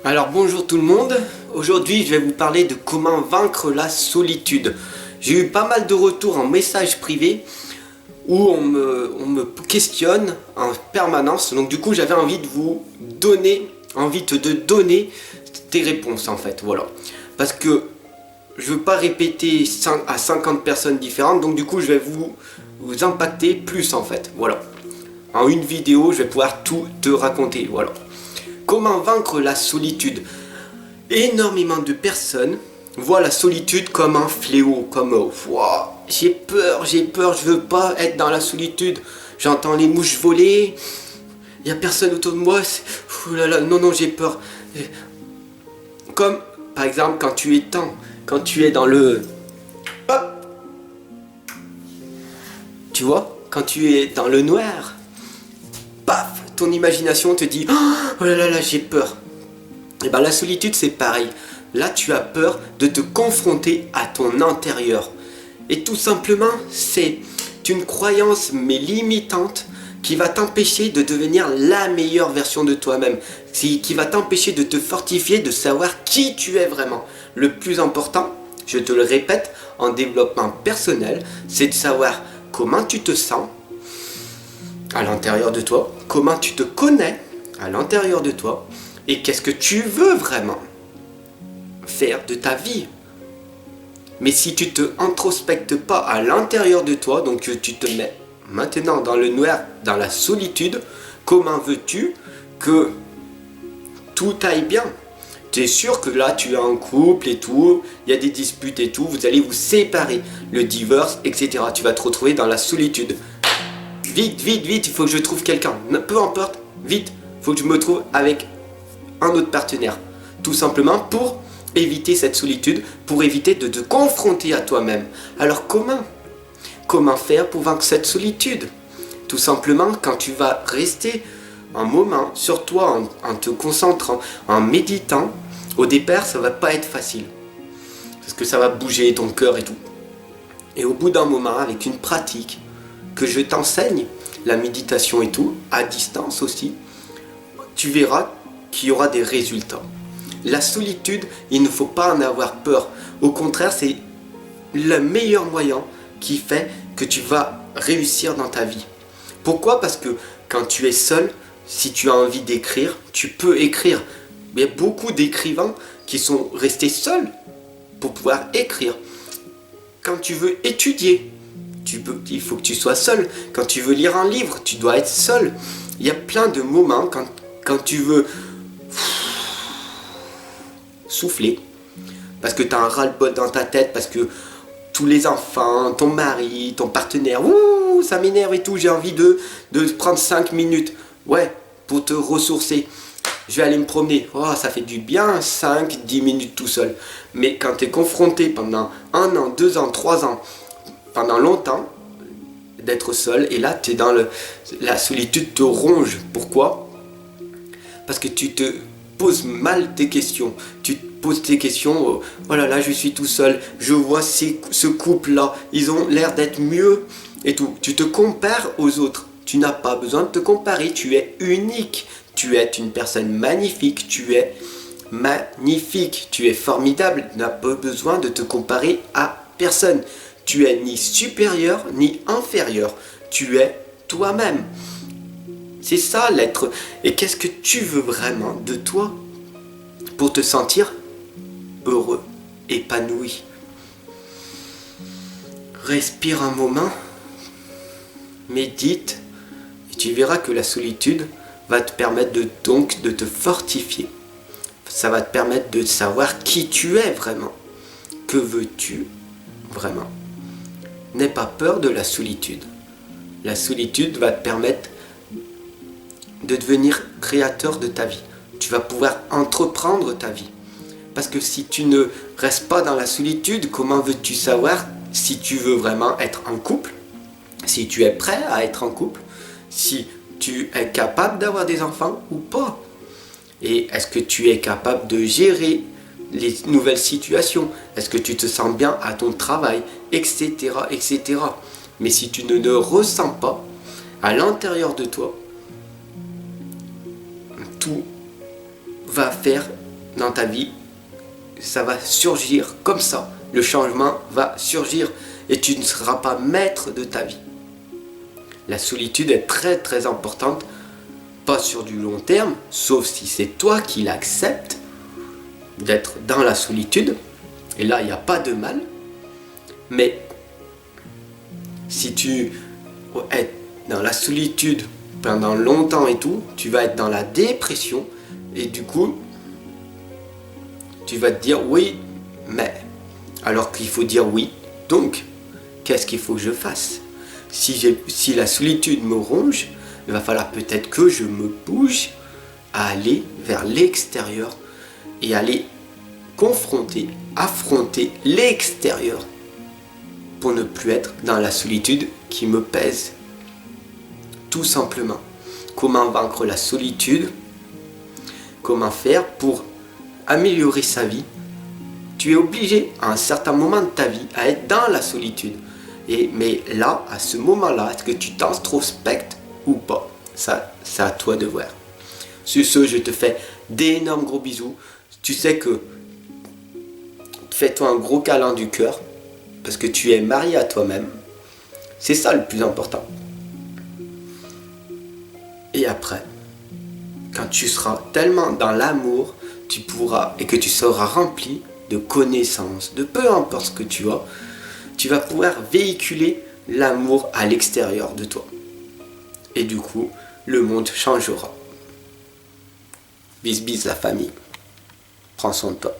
Alors bonjour tout le monde, aujourd'hui je vais vous parler de comment vaincre la solitude. J'ai eu pas mal de retours en message privé où on me questionne en permanence, donc du coup j'avais envie de vous donner, de donner des réponses en fait, voilà. Parce que je veux pas répéter à 50 personnes différentes, donc du coup je vais vous impacter plus en fait, voilà. En une vidéo je vais pouvoir tout te raconter, voilà. Comment vaincre la solitude? Énormément de personnes voient la solitude comme un fléau, comme wow, j'ai peur, je veux pas être dans la solitude, j'entends les mouches voler, il y a personne autour de moi, oh là là, non, j'ai peur. Comme par exemple quand tu es dans le... Hop, tu vois, quand tu es dans le noir, paf, ton imagination te dit oh là là, j'ai peur. Et bien la solitude c'est pareil. Là tu as peur de te confronter à ton intérieur. Et tout simplement c'est une croyance mais limitante qui va t'empêcher de devenir la meilleure version de toi-même. Qui va t'empêcher de te fortifier, de savoir qui tu es vraiment. Le plus important, je te le répète, en développement personnel, c'est de savoir comment tu te sens à l'intérieur de toi, comment tu te connais à l'intérieur de toi, et qu'est-ce que tu veux vraiment faire de ta vie. Mais si tu te introspectes pas à l'intérieur de toi, donc tu te mets maintenant dans le noir, dans la solitude, comment veux-tu que tout aille bien? Tu es sûr que là tu es en couple et tout, il y a des disputes et tout, vous allez vous séparer, le divorce, etc. Tu vas te retrouver dans la solitude. Vite, il faut que je trouve quelqu'un, peu importe, vite, il faut que je me trouve avec un autre partenaire. Tout simplement pour éviter cette solitude, pour éviter de te confronter à toi-même. Alors comment faire pour vaincre cette solitude? Tout simplement quand tu vas rester un moment sur toi en te concentrant, en méditant, au départ ça va pas être facile. Parce que ça va bouger ton cœur et tout. Et au bout d'un moment, avec une pratique, que je t'enseigne, la méditation et tout, à distance aussi, tu verras qu'il y aura des résultats. La solitude, il ne faut pas en avoir peur. Au contraire, c'est le meilleur moyen qui fait que tu vas réussir dans ta vie. Pourquoi? Parce que quand tu es seul, si tu as envie d'écrire, tu peux écrire. Il y a beaucoup d'écrivains qui sont restés seuls pour pouvoir écrire. Quand tu veux étudier, il faut que tu sois seul. Quand tu veux lire un livre, tu dois être seul. Il y a plein de moments quand tu veux souffler, parce que tu as un ras-le-bol dans ta tête, parce que tous les enfants, ton mari, ton partenaire, ça m'énerve et tout, j'ai envie de prendre 5 minutes, ouais, pour te ressourcer. Je vais aller me promener, ça fait du bien, 5-10 minutes tout seul. Mais quand tu es confronté pendant 1 an, 2 ans, 3 ans, pendant longtemps, d'être seul, et là tu es dans la solitude te ronge. Pourquoi? Parce que tu te poses mal tes questions. Tu te poses tes questions, oh là là, je suis tout seul, je vois ce couple-là, ils ont l'air d'être mieux, et tout. Tu te compares aux autres. Tu n'as pas besoin de te comparer, tu es unique. Tu es une personne magnifique, tu es magnifique, tu es formidable. Tu n'as pas besoin de te comparer à personne. Tu es ni supérieur ni inférieur. Tu es toi-même. C'est ça l'être. Et qu'est-ce que tu veux vraiment de toi pour te sentir heureux, épanoui? Respire un moment, médite, et tu verras que la solitude va te permettre de te fortifier. Ça va te permettre de savoir qui tu es vraiment. Que veux-tu vraiment? N'aie pas peur de la solitude. La solitude va te permettre de devenir créateur de ta vie. Tu vas pouvoir entreprendre ta vie. Parce que si tu ne restes pas dans la solitude, comment veux-tu savoir si tu veux vraiment être en couple? Si tu es prêt à être en couple? Si tu es capable d'avoir des enfants ou pas? Et est-ce que tu es capable de gérer les nouvelles situations? Est-ce que tu te sens bien à ton travail? Etc. etc. Mais si tu ne le ressens pas à l'intérieur de toi, tout va faire dans ta vie, ça va surgir comme ça. Le changement va surgir et tu ne seras pas maître de ta vie. La solitude est très très importante, pas sur du long terme, sauf si c'est toi qui l'acceptes d'être dans la solitude. Et là, il n'y a pas de mal. Mais si tu es dans la solitude pendant longtemps et tout, tu vas être dans la dépression. Et du coup, tu vas te dire oui, mais... Alors qu'il faut dire oui. Donc, qu'est-ce qu'il faut que je fasse ? Si la solitude me ronge, il va falloir peut-être que je me bouge à aller vers l'extérieur et aller confronter, affronter l'extérieur pour ne plus être dans la solitude qui me pèse. Tout simplement. Comment vaincre la solitude ? Comment faire pour améliorer sa vie ? Tu es obligé à un certain moment de ta vie à être dans la solitude. Mais là, à ce moment-là, est-ce que tu t'introspectes ou pas ? Ça, c'est à toi de voir. Sur ce, je te fais d'énormes gros bisous. Tu sais que fais-toi un gros câlin du cœur parce que tu es marié à toi-même. C'est ça le plus important. Et après, quand tu seras tellement dans l'amour, tu pourras et que tu seras rempli de connaissances, de peu importe ce que tu as, tu vas pouvoir véhiculer l'amour à l'extérieur de toi. Et du coup, le monde changera. Bis bis la famille. Prends soin de toi.